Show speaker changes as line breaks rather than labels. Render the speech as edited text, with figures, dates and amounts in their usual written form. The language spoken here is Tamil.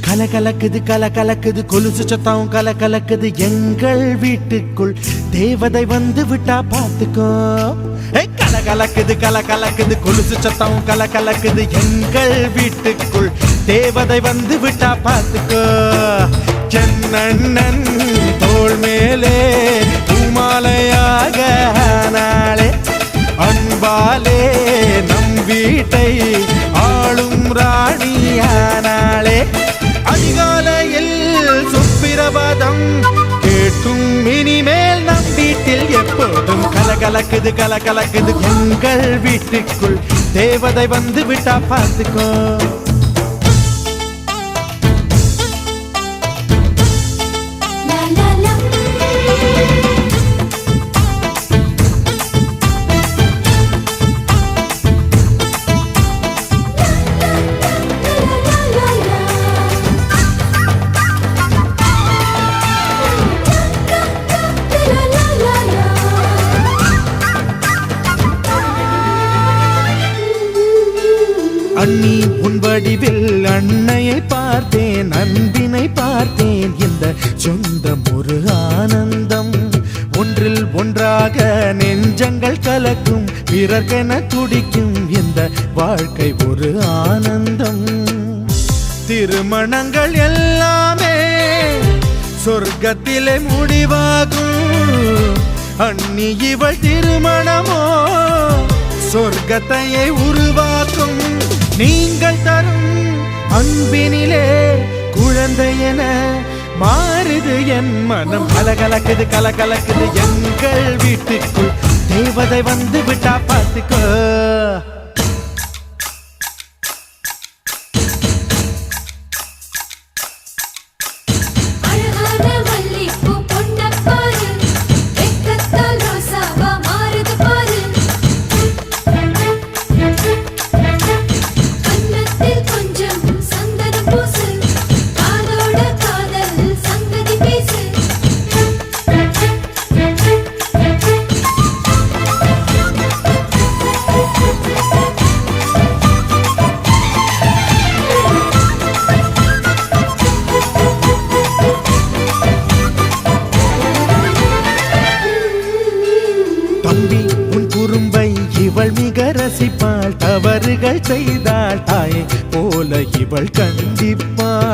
கலகலக்குது கலகலக்குது கொலுசு சத்தம் கலகலக்குது எங்கள் வீட்டுக்குள் தேவதை வந்து விட்டா பார்த்துக்கோ. கலகலக்குது கலகலக்குது கொலுசு சத்தம் கலகலக்குது எங்கள் வீட்டுக்குள் தேவதை வந்து விட்டா பார்த்துக்கோ. சென்னண்ணன் தோள் மேலே பூமாலையாக நாளே அன்பாலே நம் வீட்டை ஆளும் ராணியானாளே. அதிகாலையில் சுப்பிரபாதம் கேட்கும் இனிமேல் நம் வீட்டில் எப்போதும் கலகலக்குது கலகலக்குது எங்கள் வீட்டுக்குள் தேவதை வந்து விட்டா பார்த்துக்கோ. அண்ணி உன் வடிவில் அன்னையை பார்த்தேன் அன்பினை பார்த்தேன் இந்த சொந்தம் ஒரு ஆனந்தம். ஒன்றில் ஒன்றாக நெஞ்சங்கள் கலக்கும் பிறர்க்கென துடிக்கும் இந்த வாழ்க்கை ஒரு ஆனந்தம். திருமணங்கள் எல்லாமே சொர்க்கத்திலே முடிவாகும். அண்ணி இவள் திருமணமோ சொர்க்கத்தையே உருவாக்கும். நீங்கள் தரும் அன்பினிலே குழந்தை என மாறுது என் மனம். கலகலக்குது கலகலக்குது எங்கள் வீட்டுக்குள் தேவதை வந்து விட்டா பார்த்துக்கோ. இவள் மிக ரசிப்பாள் தவறுகள் செய்தாள் தாயை போல இவள் கண்டிப்பாள்.